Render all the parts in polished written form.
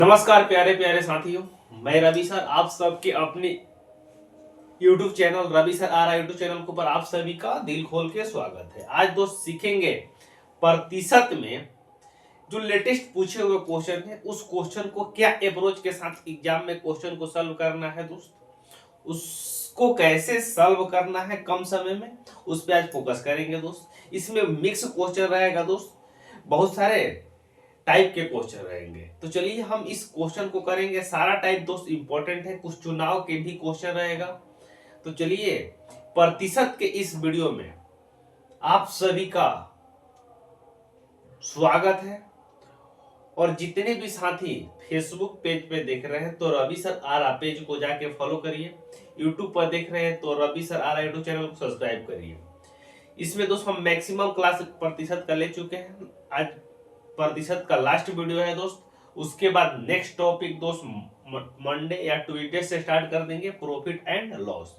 नमस्कार प्यारे प्यारे साथियों, मैं रवि सर आप सबके अपने YouTube चैनल रवि सर आ रहा यूट्यूब चैनल के ऊपर आप सभी का दिल खोल के स्वागत है। आज दोस्त सीखेंगे प्रतिशत में जो लेटेस्ट पूछे हुए क्वेश्चन है उस क्वेश्चन को क्या अप्रोच के साथ एग्जाम में क्वेश्चन को सॉल्व करना है दोस्त, उसको कैसे सॉल्व करना है कम समय में, उस पर आज फोकस करेंगे दोस्त। इसमें मिक्स क्वेश्चन रहेगा दोस्त, बहुत सारे टाइप के क्वेश्चन रहेंगे। तो चलिए हम इस क्वेश्चन को करेंगे। सारा टाइप दोस्त इंपॉर्टेंट है, कुछ चुनाव के भी क्वेश्चन रहेगा। तो चलिए प्रतिशत के इस वीडियो में आप सभी का स्वागत है। और जितने भी साथी फेसबुक पेज पे देख रहे हैं तो रवि सर आ रहा पेज को जाके फॉलो करिए। यूट्यूब पर देख रहे हैं तो रवि सर आ रहा यूट्यूब चैनल को सब्सक्राइब करिए। इसमें दोस्त हम मैक्सिमम क्लास प्रतिशत का ले चुके हैं। आज प्रतिशत का लास्ट वीडियो है दोस्त। उसके बाद नेक्स्ट टॉपिक दोस्त मंडे या ट्यूसडे से स्टार्ट कर देंगे, प्रॉफिट एंड लॉस,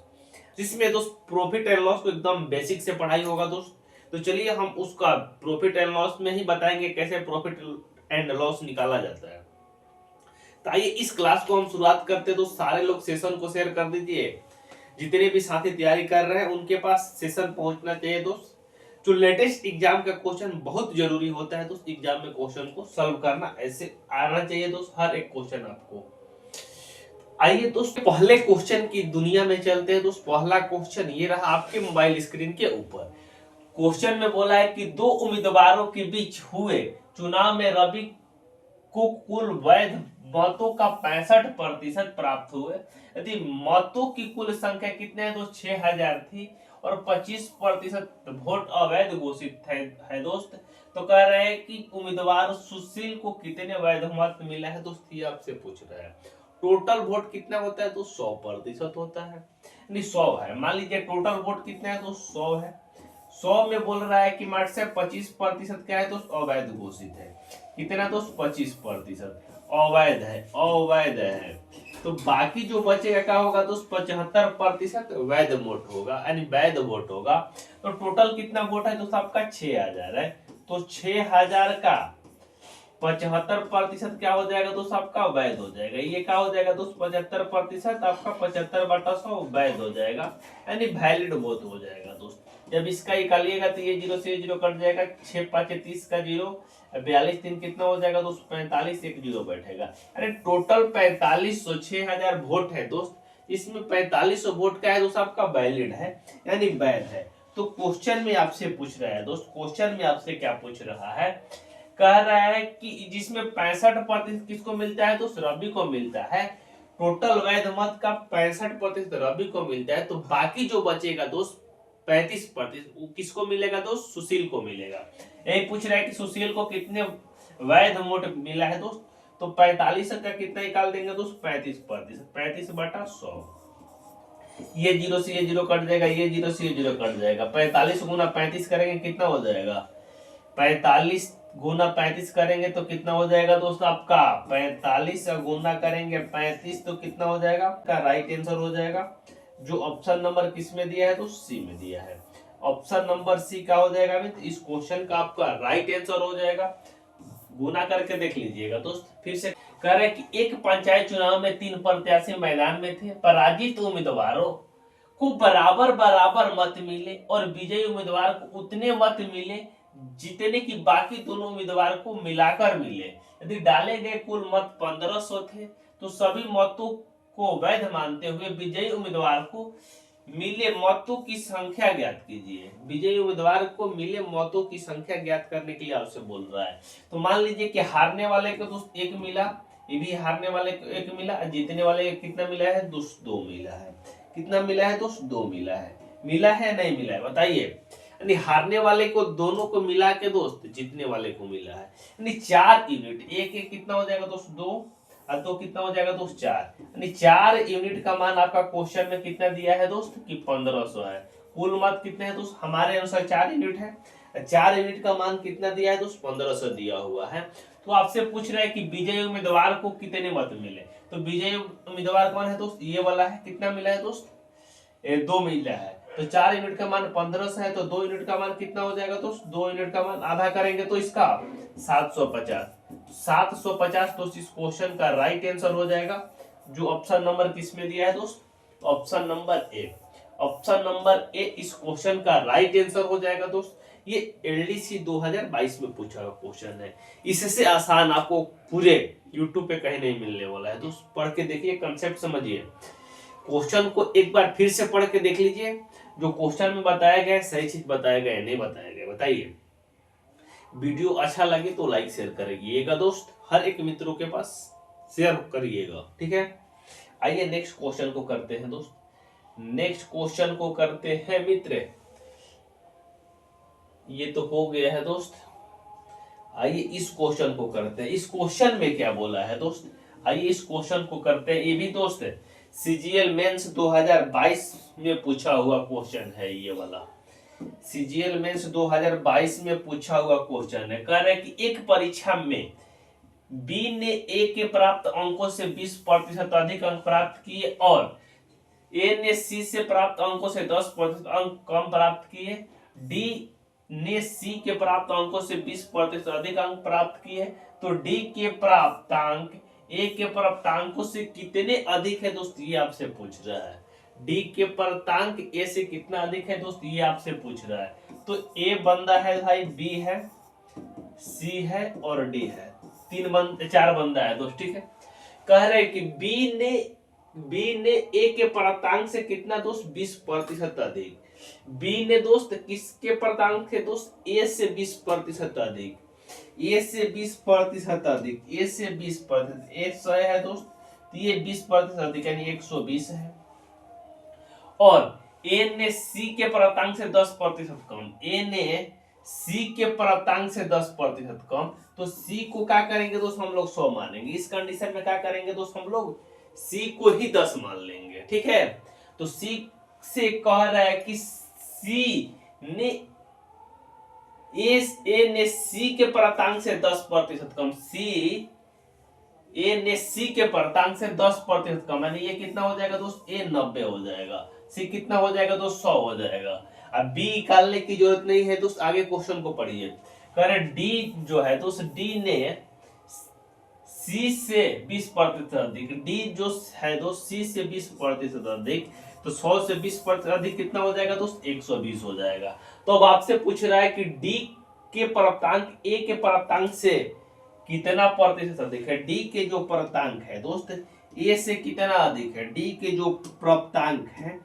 जिसमें दोस्त प्रॉफिट एंड लॉस को एकदम बेसिक से पढ़ाई होगा दोस्त। तो चलिए हम उसका प्रॉफिट एंड लॉस में ही बताएंगे कैसे प्रॉफिट एंड लॉस निकाला जाता है। तो आइए इस क्लास को हम शुरुआत करते हैं। दोस्त सारे लोग सेशन को शेयर कर दीजिए। जितने भी साथी तैयारी कर रहे हैं उनके पास सेशन पहुंचना चाहिए दोस्त। जो लेटेस्ट एग्जाम का क्वेश्चन बहुत जरूरी होता है दोस्त, एग्जाम में क्वेश्चन को सॉल्व करना ऐसे आना चाहिए दोस्त, हर एक क्वेश्चन आपको। आइए दोस्त पहले क्वेश्चन की दुनिया में चलते हैं दोस्त। पहला क्वेश्चन ये रहा आपके मोबाइल स्क्रीन के ऊपर। क्वेश्चन में बोला है कि दो उम्मीदवारों के बीच हुए चुनाव में रवि को कुल वैध मतों का 65% प्राप्त हुए। यदि मतों की कुल संख्या कितने हैं दोस्त 6000 थी और 25% वोट अवैध घोषित है दोस्त। तो कह रहे हैं कि उम्मीदवार सुशील को कितने वैध मत मिला है दोस्त, ये आपसे पूछ रहा है। टोटल वोट कितना होता है तो 100% होता है, नहीं 100 है। मान लीजिए टोटल वोट कितना है तो 100 है। 100 में बोल रहा है कि मार्च से 25% क्या है तो अवैध घोषित है। कितना तो 25% अवैध है, अवैध है। तो बाकी जो बचेगा क्या होगा तो 75% वैध वोट होगा, यानी वैध वोट होगा। तो टोटल कितना वोट है तो सबका 6000 है। तो 6000 का 75% क्या हो जाएगा तो सबका वैध हो जाएगा। ये क्या हो जाएगा तो 75% आपका 75/100 वैध हो जाएगा, यानी वैलिड वोट हो जाएगा दोस्त। जब इसका निकालिएगा तो ये 0 से 0 कट जाएगा, 6 5 30 का 0, 42 3 कितना हो जाएगा दोस्त 45, एक 0 बैठेगा। अरे टोटल 4500 6000 वोट है दोस्त। इसमें 4500 वोट का है दोस्त आपका वैलिड है, यानी वैध है। तो क्वेश्चन में आपसे पूछ रहा है दोस्त, क्वेश्चन में आपसे क्या पूछ रहा है, कह रहा है कि जिसमें 65% किसको मिलता है तो रवि को मिलता है। टोटल वैध मत का 65% रवि को मिलता है। तो बाकी जो बचेगा दोस्त 35% किसको मिलेगा दोस्त सुशील को मिलेगा। यही पूछ रहा है कि सुशील को कितने वैध वोट मिला है दोस्त। तो 45 का कितना निकाल देंगे दोस्त 35%, 35/100। ये 0 से ये 0 कट जाएगा, ये 0 से ये 0 कट जाएगा। 45 गुना 35 करेंगे कितना हो जाएगा, 45 गुना 35 करेंगे तो कितना हो जाएगा दोस्त आपका 45 गुना करेंगे 35 तो कितना हो जाएगा आपका राइट आंसर हो जाएगा। जो ऑप्शन नंबर किस में दिया है तो सी में दिया है। ऑप्शन नंबर सी का हो जाएगा। तो इस क्वेश्चन का आपका राइट आंसर हो जाएगा। गुना करके देख लीजिएगा दोस्त। फिर से कह रहे कि एक पंचायत चुनाव में 3 प्रत्याशी मैदान में थे। पराजित उम्मीदवारों को बराबर बराबर मत मिले और विजयी उम्मीदवार को उतने मत मिले जितने की बाकी दोनों उम्मीदवार को मिलाकर मिले। यदि डाले गए कुल मत 1500 थे तो सभी मतों को वैध मानते हुए विजयी उम्मीदवार को मिले मतों की संख्या ज्ञात कीजिए। विजयी उम्मीदवार को मिले मतों की संख्या ज्ञात करने के लिए आपसे बोल रहा है। तो मान लीजिए कि हारने वाले को दोस्त 1 मिला, ये भी हारने वाले को 1 मिला, जीतने वाले को कितना मिला है दोस्त 2 मिला है। कितना मिला है दोस्त 2 मिला है। मिला है नहीं मिला है बताइए। यानी हारने वाले को दोनों को मिला के दोस्त जीतने वाले को मिला है, यानी 4 यूनिट। एक एक कितना हो जाएगा दोस्त 2 और 2 कितना हो जाएगा दोस्त 4, यानी 4 यूनिट का मान आपका क्वेश्चन में कितना दिया है दोस्त कि 1500 है। कुल मत कितने हैं दोस्त हमारे अनुसार 4 यूनिट है। 4 यूनिट का मान कितना दिया है दोस्त 1500 दिया हुआ है। तो आपसे पूछ रहा है कि विजयी उम्मीदवार को कितने मत मिले। तो विजयी उम्मीदवार कौन है दोस्त ये वाला है। कितना मिला है दोस्त 2 मिला है। तो 4 यूनिट का मान 1500 है, तो 2 यूनिट का मान कितना हो जाएगा दोस्त? 2 यूनिट का मान आधा करेंगे तो इसका 750। 750 दोस्त इस क्वेश्चन का राइट आंसर हो जाएगा, जो ऑप्शन नंबर किस में दिया है दोस्त? Option number A. Option number A इस क्वेश्चन का राइट आंसर हो जाएगा दोस्त। ये एलडीसी 2022 में पूछा हुआ क्वेश्चन है। इससे आसान आपको पूरे यूट्यूब पे कहीं नहीं मिलने वाला है दोस्त। पढ़ के देखिए, कंसेप्ट समझिए, क्वेश्चन को एक बार फिर से पढ़ के देख लीजिए, जो क्वेश्चन में बताया गया है सही चीज बताया गया है नहीं बताया गया, बताइए। वीडियो अच्छा लगे तो लाइक शेयर करिएगा दोस्त, हर एक मित्रों के पास शेयर करिएगा, ठीक है। आइए नेक्स्ट क्वेश्चन को करते हैं दोस्त। नेक्स्ट क्वेश्चन को करते हैं मित्र, ये तो हो गया है दोस्त। आइए इस क्वेश्चन को करते हैं। इस क्वेश्चन में क्या बोला है दोस्त? आइए इस क्वेश्चन को करते हैं। ये भी दोस्त है सीजीएल मेंस 2022 में पूछा हुआ क्वेश्चन है, ये वाला सीजीएल मेंस 2022 में पूछा हुआ क्वेश्चन है। कह रहे हैं कि एक परीक्षा में बी ने ए के प्राप्त अंकों से 20% अधिक अंक प्राप्त किए और ए ने सी से प्राप्त अंकों से 10% अंक कम प्राप्त किए। डी ने सी के प्राप्त अंकों से 20% अधिक अंक प्राप्त किए, तो डी के प्राप्तांक ए के प्राप्तांकों से कितने अधिक है दोस्त, ये आपसे पूछ रहा है। डी के प्राप्तांक ए से कितना अधिक है दोस्त, ये आपसे पूछ रहा है। तो ए बंदा है भाई, बी है, सी है और डी है। 4 बंदा है दोस्त, ठीक है। कह रहे हैं कि बी ने ए के प्राप्तांक से कितना दोस्त, 20% अधिक। बी ने दोस्त किसके प्राप्तांक थे दोस्त, ए से 20% अधिक, ए से 20% अधिक, ए से 20%, ए 100 है दोस्त, तो ये 20% अधिक यानी 120 है। और ए ने सी के प्राप्तांक से 10% कम, ए ने सी के प्राप्तांक से 10% कम, तो सी को क्या करेंगे दोस्त, हम लोग 100 मानेंगे। इस कंडीशन में क्या करेंगे दोस्त, हम लोग सी को ही 10 मान लेंगे, ठीक है। तो सी से कह रहा है कि सी ने ए ने सी के प्राप्तांक से 10% कम, ए ने सी के प्राप्तांक से 10% कम, यानी ये कितना हो जाएगा दोस्त, ए 90 हो जाएगा, सी कितना हो जाएगा दोस्त, 100 हो जाएगा। अब बी निकालने की जरूरत नहीं है दोस्त, आगे क्वेश्चन को पढ़िए। कह रहे डी जो है दोस्त, डी ने सी से 20% अधिक, डी जो है दोस्त सी से 20% अधिक, तो 100 से 20% अधिक कितना हो जाएगा दोस्त, 120 हो जाएगा। तो अब आपसे पूछ रहा है कि डी के प्राप्तांक ए के प्राप्तांक से कितना प्रतिशत अधिक है। डी के जो प्राप्तांक है दोस्त ए से कितना अधिक है, डी के जो प्राप्तांक है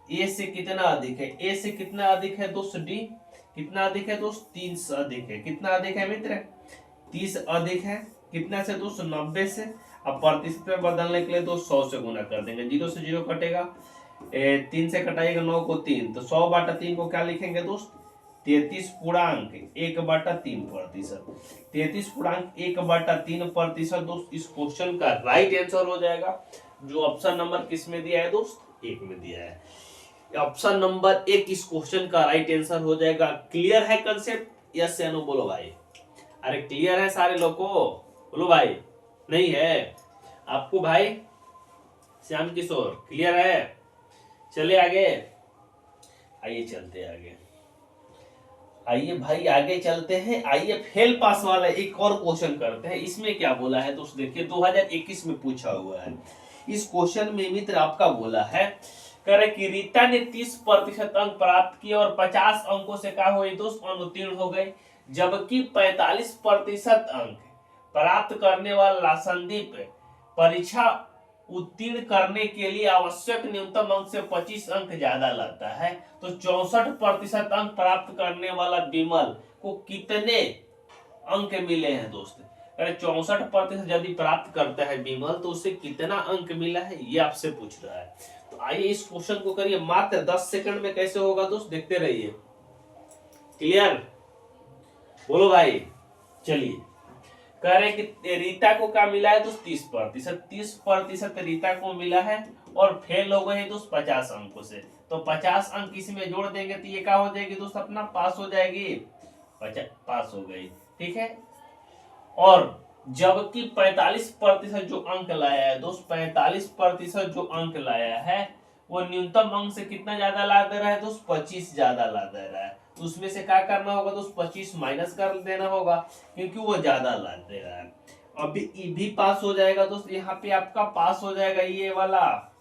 ए से कितना अधिक है, ए से कितना अधिक है दोस्त, डी कितना अधिक है दोस्त, 30 अधिक है। कितना अधिक है मित्र, 30 अधिक है। कितना से दोस्त, 90 से। अब प्रतिशत में बदलने के लिए तो 100 से गुना कर देंगे, 0 से 0 कटेगा, 3 से कटाइएगा 9 को 3, तो 100/3 को क्या लिखेंगे दोस्त, 33.1/3%। 33.1/3% दोस्त इस क्वेश्चन का राइट आंसर हो जाएगा, जो ऑप्शन नंबर किस में दिया है दोस्त, 1 में दिया है। ऑप्शन नंबर 1 इस क्वेश्चन का राइट आंसर हो जाएगा। क्लियर है कंसेप्ट, यस या नो बोलो भाई। अरे क्लियर है सारे लोग को, बोलो भाई। नहीं है आपको भाई, श्याम किशोर क्लियर है? चले आगे, आइए चलते आगे, आइए भाई आगे चलते हैं। आइए फेल पास वाला एक और क्वेश्चन करते हैं। इसमें क्या बोला है दोस्त, देखिए 2021 में पूछा हुआ है। इस क्वेश्चन में मित्र आपका बोला है, करे कि रीता ने 30% अंक प्राप्त किए और 50 अंकों से क्या हुई दोस्त, अनुत्तीर्ण हो गए, जबकि 45% अंक प्राप्त करने वाला संदीप परीक्षा उत्तीर्ण करने के लिए आवश्यक न्यूनतम अंक से 25 अंक ज्यादा लाता है, तो 64% अंक प्राप्त करने वाला विमल को कितने अंक मिले हैं दोस्त। अरे 64% यदि प्राप्त करता है विमल तो उसे कितना अंक मिला है, ये आपसे पूछ रहा है। तो आइए इस क्वेश्चन को करिए, मात्र 10 सेकंड में कैसे होगा दोस्त, देखते रहिए। क्लियर, बोलो भाई। चलिए, कह रहे कि रीता को क्या मिला है दोस्त, 30% रीता को मिला है और फेल हो गए दोस्त 50 अंकों से, तो 50 अंक इसमें जोड़ देंगे तो ये क्या हो जाएगी दोस्त, अपना पास हो जाएगी, पास हो गई, ठीक है। और जबकि 45% जो अंक लाया है दोस्त, 45% जो अंक लाया है वो न्यूनतम अंक से कितना ज्यादा ला दे रहा है दोस्त, 25 ज्यादा ला दे रहा है। तो उसमें से क्या करना होगा दोस्त, 25 माइनस कर देना होगा, क्योंकि वो ज्यादा ला दे रहा है। अभी ई भी पास हो जाएगा दोस्त, यहाँ पे आपका पास हो जाएगा ये वाला,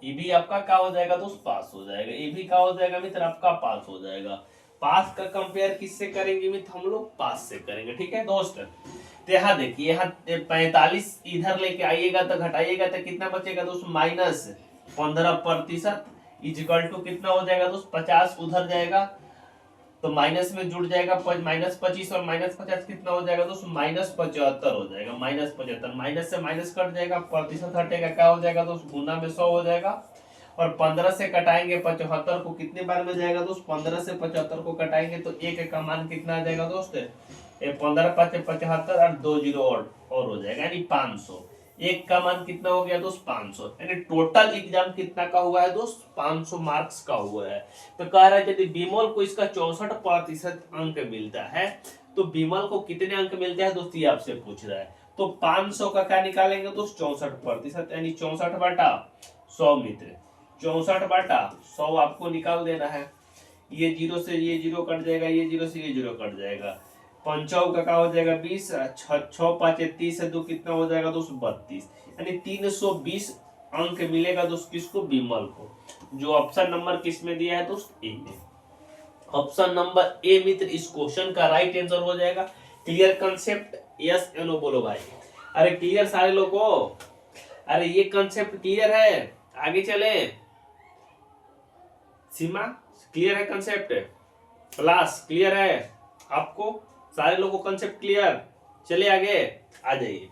ये भी आपका क्या हो जाएगा दोस्त, पास हो जाएगा। ये भी क्या हो जाएगा मित्र, आपका पास हो जाएगा। पास का कंपेयर किससे करेंगे मित्र, हम लोग पास से करेंगे, ठीक है दोस्त। तो यहाँ देखिए, यहाँ 45 इधर लेके आइएगा तो घटाइएगा तो कितना बचेगा दोस्त, -15% इजिकल टू कितना हो जाएगा दोस्त, 50 उधर जाएगा तो माइनस में जुड़ जाएगा, -25 और -50 कितना हो जाएगा दोस्त, -75 हो जाएगा। -75 माइनस से माइनस कट जाएगा, प्रतिशत हटेगा, क्या हो जाएगा दोस्त, गुना में 100 हो जाएगा। और 15 से कटाएंगे 75 को, कितने बार में जाएगा दोस्त, 15 से 75 को कटाएंगे तो एक का मान कितना आ जाएगा दोस्त, 15 5 75 और 2 जीरो और हो जाएगा, यानी 500। एक का मान कितना हो गया दोस्त, 500। यानी टोटल एग्जाम कितना का हुआ है दोस्त, 500 मार्क्स का हुआ है। तो कह रहा है यदि विमल को इसका 64% अंक मिलता है तो विमल को कितने अंक मिलते हैं दोस्त, ये आपसे पूछ रहा है। तो 500 का क्या निकालेंगे दोस्त, 64%, यानी 64/100 मित्र, 64/100 आपको निकाल देना है। ये जीरो से ये जीरो कट जाएगा, ये जीरो से ये जीरो कट जाएगा। पंचौ का क्या हो जाएगा 20, 6 5 30 2 कितना हो जाएगा दोस्त, 32। यानी 320 अंक मिलेगा दोस्त, किसको, विमल को। जो ऑप्शन नंबर किस में दिया है दोस्त, ए में। ऑप्शन नंबर ए मित्र इस क्वेश्चन का राइट आंसर हो जाएगा। क्लियर कंसेप्ट, यस या नो बोलो भाई। अरे क्लियर सारे लोगों, अरे ये कंसेप्ट क्लियर है, आगे चले। सीमा क्लियर है कंसेप्ट, क्लास क्लियर है आपको, सारे लोगों को कंसेप्ट क्लियर। चलिए आगे आ जाइए।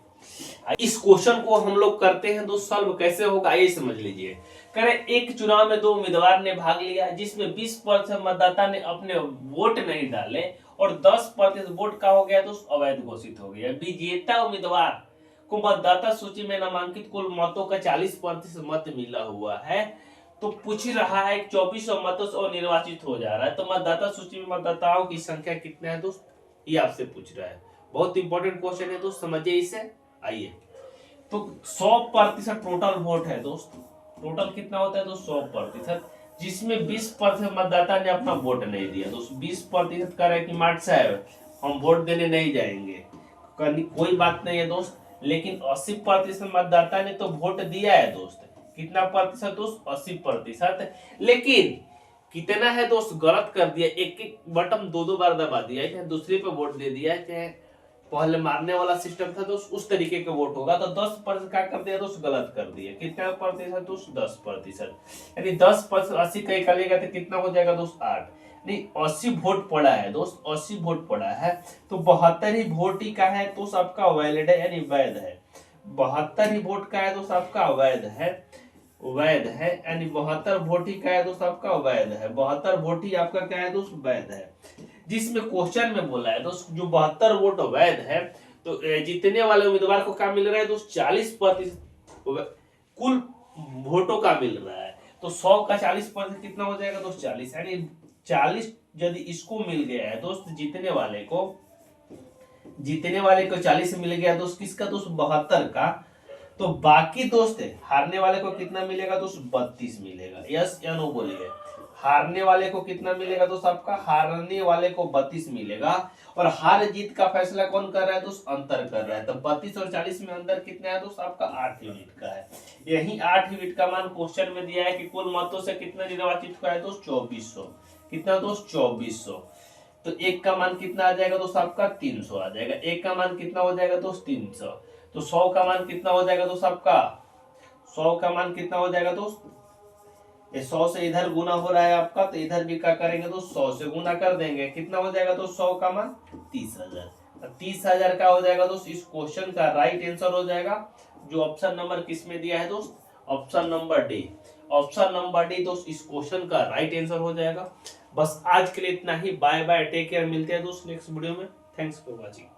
इस क्वेश्चन को हम लोग करते हैं दोस्त सॉल्व, कैसे होगा आइए समझ लीजिए। करें, एक चुनाव में 2 उम्मीदवार ने भाग लिया जिसमें 20% मतदाता ने अपने वोट नहीं डाले और 10% वोट का हो गया दोस्त अवैध घोषित हो गया। विजेता उम्मीदवार को मतदाता सूची में नामांकित कुल मतों का 40% मत मिला हुआ है। तो पूछ रहा है 2400 मतों से निर्वाचित हो जा रहा है, तो मतदाता सूची में मतदाताओं की संख्या कितना है दोस्त, ये आपसे पूछ रहा है। बहुत इंपॉर्टेंट क्वेश्चन है दोस्त, समझिए इसे। आइए, तो 100% टोटल वोट है दोस्त, टोटल कितना होता है दोस्त, 100%, जिसमें 20% मतदाता ने अपना वोट नहीं दिया दोस्त। 20% कह रहे कि मार्ट साहब हम वोट देने नहीं जाएंगे, कोई बात नहीं है दोस्त। लेकिन 80% मतदाता ने तो वोट दिया है दोस्त। कितना प्रतिशत दोस्त, 80%। लेकिन कितना है दोस्त, गलत कर दिया, एक एक बटन 2 बार दबा दिया, चाहे दूसरे पे वोट दे दिया, चाहे पहले मारने वाला सिस्टम था दोस्त उस तरीके का वोट होगा। तो 10% क्या कर दिया दोस्त, गलत कर दिया। कितना प्रतिशत दोस्त, 10%। यानी 10% 80 का निकालेगा तो कितना हो जाएगा दोस्त, 8। नहीं, 80 वोट पड़ा है दोस्त, 80 वोट पड़ा है, तो 72 ही वोट ही का है तो सबका वैलिड है, यानी वैध है। 72 ही वोट का है तो सबका वैध है, वैध है, यानी 72 वोट ही का है तो सबका वैध है। 72 वोट ही आपका क्या है दोस्त, वैध है। जिसमें क्वेश्चन में बोला है दोस्त जो 72 वोट वैध है, तो जीतने वाले उम्मीदवार को क्या मिल रहा है दोस्त, 40% कुल वोटों का मिल रहा है। तो 100 का 40% कितना हो जाएगा दोस्त, 40। यानी 40 यदि इसको मिल गया है दोस्त, जीतने वाले को 40 मिल गया दोस्त, किसका दोस्त, 72 का। तो बाकी दोस्त हारने वाले को कितना मिलेगा दोस्त, 32 मिलेगा। यस या नो बोलिए। हारने वाले को कितना मिलेगा दोस्त, आपका हारने वाले को 32 मिलेगा। और हार जीत का फैसला कौन कर रहा है दोस्त, अंतर कर रहा है। तो 32 और 40 में अंतर कितना है दोस्त, आपका 8 यूनिट का है। यही 8 यूनिट का मान क्वेश्चन में दिया है कि कुल मतों से कितना निर्वाचित हुआ है दोस्त, 2400। कितना दोस्त, 2400। तो एक का मान कितना आ जाएगा दोस्त, आपका 300 आ जाएगा। एक का मान कितना हो जाएगा दोस्त, 300। तो 100 का मान कितना हो जाएगा दोस्त, आपका 100 का मान कितना हो जाएगा दोस्त, ये 100 से इधर गुना हो रहा है आपका, तो इधर भी क्या करेंगे दोस्त, 100 से गुना कर देंगे। कितना हो जाएगा दोस्त, 100 का मान 30,000। 30,000 का हो जाएगा दोस्त इस क्वेश्चन का राइट आंसर हो जाएगा। जो ऑप्शन नंबर किस में दिया है दोस्त, option number D. Option number D दोस्त इस क्वेश्चन का राइट आंसर हो जाएगा। बस आज के लिए इतना ही, बाय बाय, टेक केयर, मिलते हैं दोस्त नेक्स्ट वीडियो में। Thanks for watching.